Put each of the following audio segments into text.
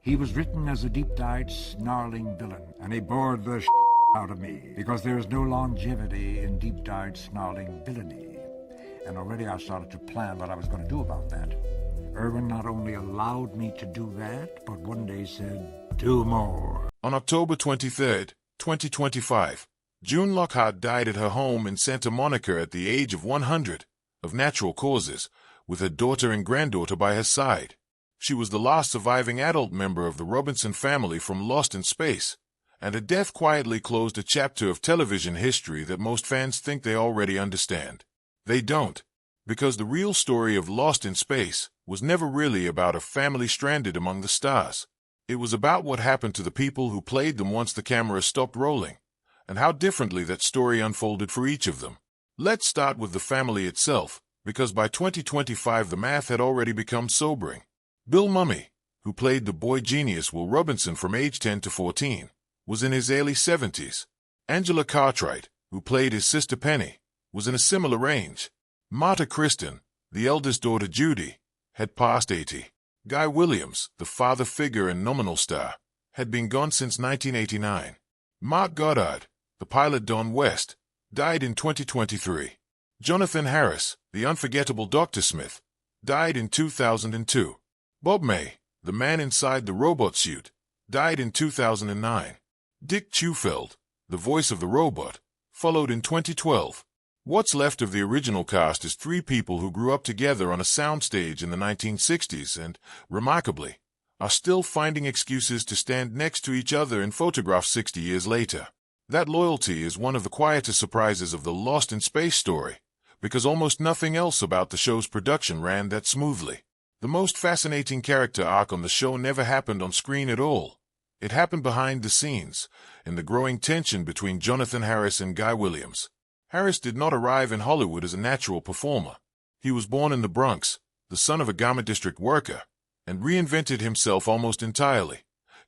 He was written as a deep-dyed, snarling villain, and he bored the out of me, because there is no longevity in deep-dyed, snarling villainy. And already I started to plan what I was going to do about that. Irwin not only allowed me to do that, but one day said, "Do more." On October 23, 2025, June Lockhart died at her home in Santa Monica at the age of 100, of natural causes, with her daughter and granddaughter by her side. She was the last surviving adult member of the Robinson family from Lost in Space, and her death quietly closed a chapter of television history that most fans think they already understand. They don't, because the real story of Lost in Space was never really about a family stranded among the stars. It was about what happened to the people who played them once the camera stopped rolling, and how differently that story unfolded for each of them. Let's start with the family itself, because by 2025 the math had already become sobering. Bill Mumy, who played the boy genius Will Robinson from age 10 to 14, was in his early 70s. Angela Cartwright, who played his sister Penny, was in a similar range. Marta Kristen, the eldest daughter Judy, had passed 80. Guy Williams, the father figure and nominal star, had been gone since 1989. Mark Goddard, the pilot Don West, died in 2023. Jonathan Harris, the unforgettable Dr. Smith, died in 2002. Bob May, the man inside the robot suit, died in 2009. Dick Tufeld, the voice of the robot, followed in 2012. What's left of the original cast is 3 people who grew up together on a soundstage in the 1960s and, remarkably, are still finding excuses to stand next to each other in photographs 60 years later. That loyalty is one of the quieter surprises of the Lost in Space story, because almost nothing else about the show's production ran that smoothly. The most fascinating character arc on the show never happened on screen at all. It happened behind the scenes, in the growing tension between Jonathan Harris and Guy Williams. Harris did not arrive in Hollywood as a natural performer. He was born in the Bronx, the son of a garment district worker, and reinvented himself almost entirely,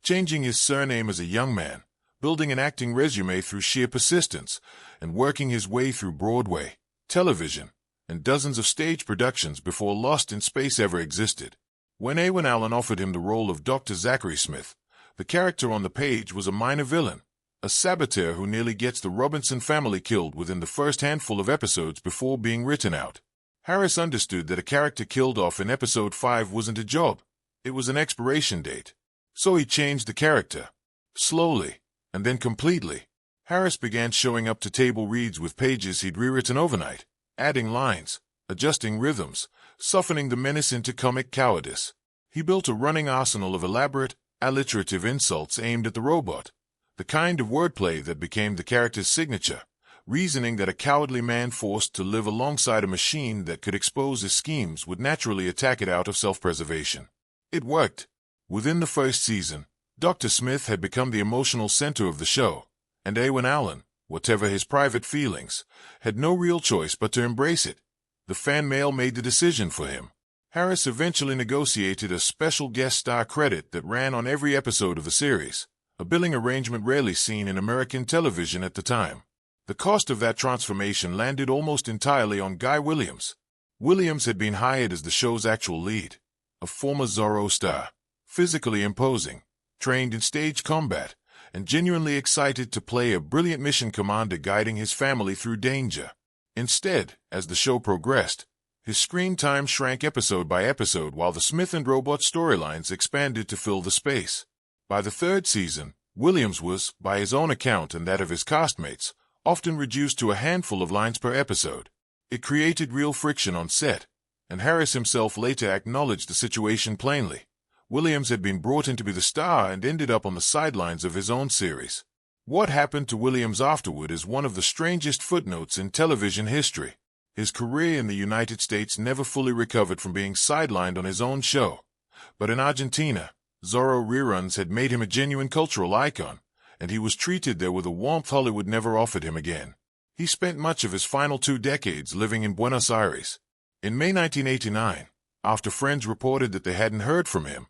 changing his surname as a young man, building an acting resume through sheer persistence, and working his way through Broadway, television, and dozens of stage productions before Lost in Space ever existed. When Ewan Allen offered him the role of Dr. Zachary Smith, the character on the page was a minor villain, a saboteur who nearly gets the Robinson family killed within the first handful of episodes before being written out. Harris understood that a character killed off in episode 5 wasn't a job, it was an expiration date. So he changed the character. Slowly, and then completely. Harris began showing up to table reads with pages he'd rewritten overnight, adding lines, adjusting rhythms, softening the menace into comic cowardice. He built a running arsenal of elaborate, alliterative insults aimed at the robot, the kind of wordplay that became the character's signature, reasoning that a cowardly man forced to live alongside a machine that could expose his schemes would naturally attack it out of self-preservation. It worked. Within the first season, Dr. Smith had become the emotional center of the show, and Ewan Allen, whatever his private feelings, had no real choice but to embrace it. The fan mail made the decision for him. Harris eventually negotiated a special guest star credit that ran on every episode of the series, a billing arrangement rarely seen in American television at the time. The cost of that transformation landed almost entirely on Guy Williams. Williams had been hired as the show's actual lead, a former Zorro star, physically imposing, trained in stage combat, and genuinely excited to play a brilliant mission commander guiding his family through danger. Instead, as the show progressed, his screen time shrank episode by episode while the Smith and Robot storylines expanded to fill the space. By the 3rd season, Williams was, by his own account and that of his castmates, often reduced to a handful of lines per episode. It created real friction on set, and Harris himself later acknowledged the situation plainly. Williams had been brought in to be the star and ended up on the sidelines of his own series. What happened to Williams afterward is one of the strangest footnotes in television history. His career in the United States never fully recovered from being sidelined on his own show. But in Argentina, Zorro reruns had made him a genuine cultural icon, and he was treated there with a warmth Hollywood never offered him again. He spent much of his final 2 decades living in Buenos Aires. In May 1989, after friends reported that they hadn't heard from him,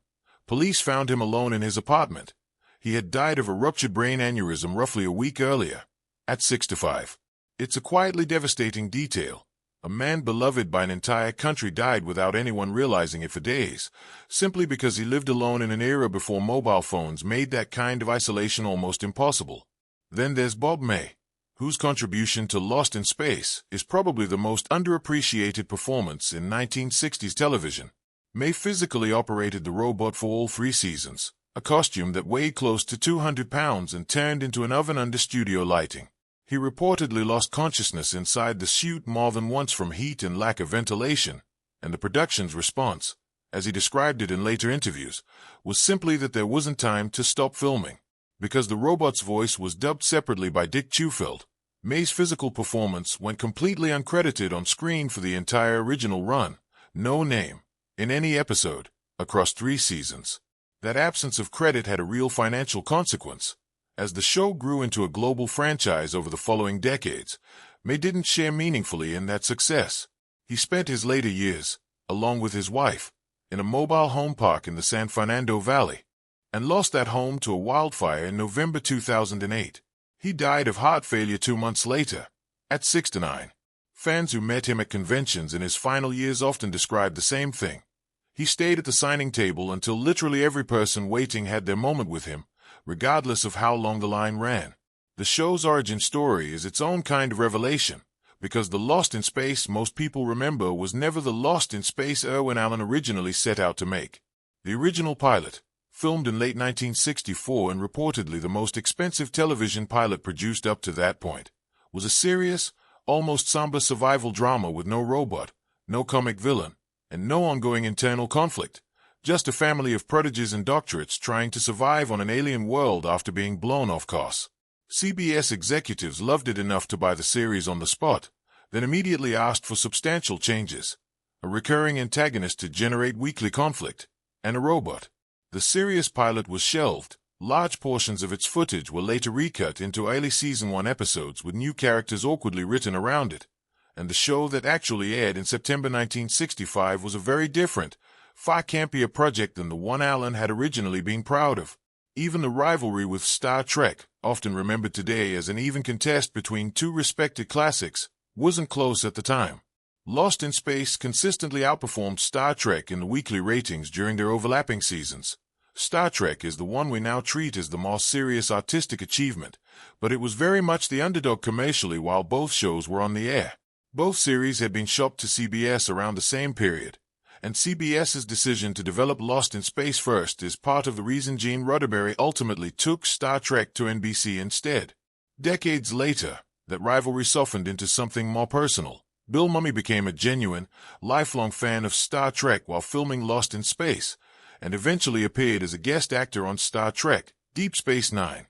police found him alone in his apartment. He had died of a ruptured brain aneurysm roughly a week earlier, at 65. It's a quietly devastating detail, A man beloved by an entire country died without anyone realizing it for days, simply because he lived alone in an era before mobile phones made that kind of isolation almost impossible. Then there's Bob May, whose contribution to Lost in Space is probably the most underappreciated performance in 1960s television. May physically operated the robot for all 3 seasons, a costume that weighed close to 200 pounds and turned into an oven under studio lighting. He reportedly lost consciousness inside the suit more than once from heat and lack of ventilation, and the production's response, as he described it in later interviews, was simply that there wasn't time to stop filming. Because the robot's voice was dubbed separately by Dick Tufeld, May's physical performance went completely uncredited on screen for the entire original run, no name, in any episode, across 3 seasons. That absence of credit had a real financial consequence. As the show grew into a global franchise over the following decades, May didn't share meaningfully in that success. He spent his later years, along with his wife, in a mobile home park in the San Fernando Valley, and lost that home to a wildfire in November 2008. He died of heart failure 2 months later, at 69. Fans who met him at conventions in his final years often described the same thing. He stayed at the signing table until literally every person waiting had their moment with him, regardless of how long the line ran. The show's origin story is its own kind of revelation, because the Lost in Space most people remember was never the Lost in Space Irwin Allen originally set out to make. The original pilot, filmed in late 1964 and reportedly the most expensive television pilot produced up to that point, was a serious, almost somber survival drama with no robot, no comic villain, and no ongoing internal conflict. Just a family of prodigies and doctorates trying to survive on an alien world after being blown off course. CBS executives loved it enough to buy the series on the spot, then immediately asked for substantial changes, a recurring antagonist to generate weekly conflict, and a robot. The serious pilot was shelved. Large portions of its footage were later recut into early Season 1 episodes with new characters awkwardly written around it, and the show that actually aired in September 1965 was a very different, far campier project than the one Allen had originally been proud of. Even the rivalry with Star Trek, often remembered today as an even contest between 2 respected classics, wasn't close at the time. Lost in Space consistently outperformed Star Trek in the weekly ratings during their overlapping seasons. Star Trek is the one we now treat as the more serious artistic achievement, but it was very much the underdog commercially while both shows were on the air. Both series had been shopped to CBS around the same period, and CBS's decision to develop Lost in Space first is part of the reason Gene Roddenberry ultimately took Star Trek to NBC instead. Decades later, that rivalry softened into something more personal. Bill Mumy became a genuine, lifelong fan of Star Trek while filming Lost in Space, and eventually appeared as a guest actor on Star Trek, Deep Space Nine,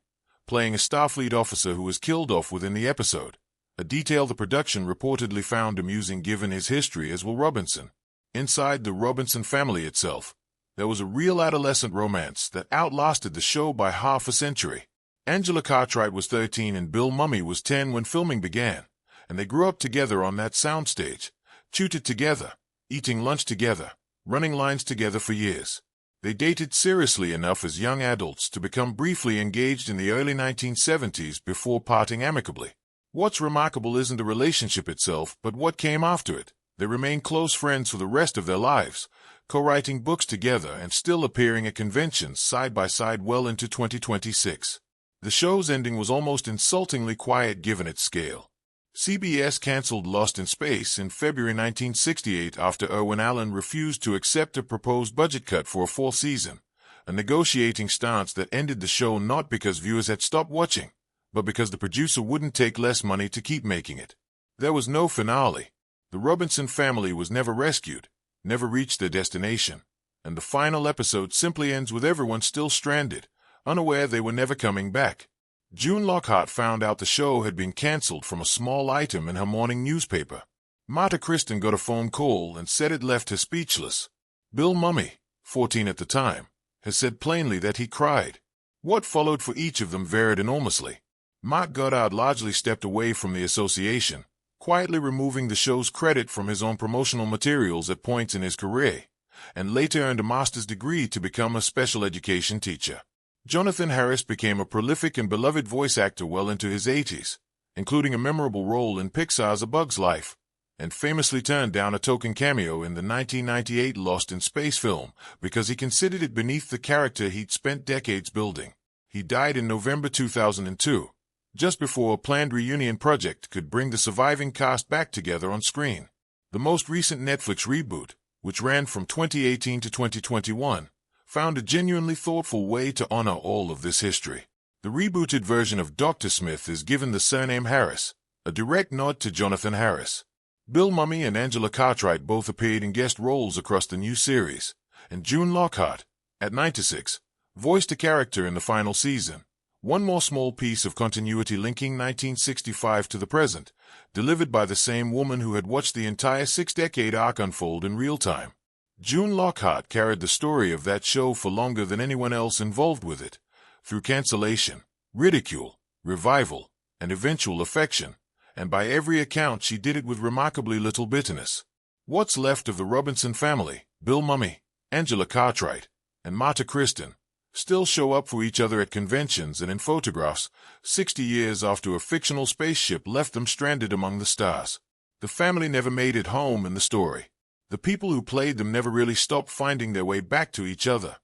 playing a Starfleet officer who was killed off within the episode, a detail the production reportedly found amusing given his history as Will Robinson. Inside the Robinson family itself, there was a real adolescent romance that outlasted the show by half a century. Angela Cartwright was 13 and Bill Mumy was 10 when filming began, and they grew up together on that soundstage, tutored together, eating lunch together, running lines together for years. They dated seriously enough as young adults to become briefly engaged in the early 1970s before parting amicably. What's remarkable isn't the relationship itself, but what came after it. They remained close friends for the rest of their lives, co-writing books together and still appearing at conventions side by side well into 2026. The show's ending was almost insultingly quiet given its scale. CBS canceled Lost in Space in February 1968 after Irwin Allen refused to accept a proposed budget cut for a 4th season, a negotiating stance that ended the show not because viewers had stopped watching, but because the producer wouldn't take less money to keep making it. There was no finale. The Robinson family was never rescued, never reached their destination, and the final episode simply ends with everyone still stranded, unaware they were never coming back. June Lockhart found out the show had been cancelled from a small item in her morning newspaper. Marta Kristen got a phone call and said it left her speechless. Bill Mumy, 14 at the time, has said plainly that he cried. What followed for each of them varied enormously. Mark Goddard largely stepped away from the association, quietly removing the show's credit from his own promotional materials at points in his career, and later earned a master's degree to become a special education teacher. Jonathan Harris became a prolific and beloved voice actor well into his 80s, including a memorable role in Pixar's A Bug's Life, and famously turned down a token cameo in the 1998 Lost in Space film because he considered it beneath the character he'd spent decades building. He died in November 2002, just before a planned reunion project could bring the surviving cast back together on screen. The most recent Netflix reboot, which ran from 2018 to 2021, found a genuinely thoughtful way to honor all of this history. The rebooted version of Dr. Smith is given the surname Harris, a direct nod to Jonathan Harris. Bill Mumy and Angela Cartwright both appeared in guest roles across the new series, and June Lockhart, at 96, voiced a character in the final season. One more small piece of continuity linking 1965 to the present, delivered by the same woman who had watched the entire six-decade arc unfold in real time. June Lockhart carried the story of that show for longer than anyone else involved with it, through cancellation, ridicule, revival, and eventual affection, and by every account she did it with remarkably little bitterness. What's left of the Robinson family, Bill Mumy, Angela Cartwright, and Marta Kristen, still show up for each other at conventions and in photographs 60 years after a fictional spaceship left them stranded among the stars. The family never made it home in the story. The people who played them never really stopped finding their way back to each other.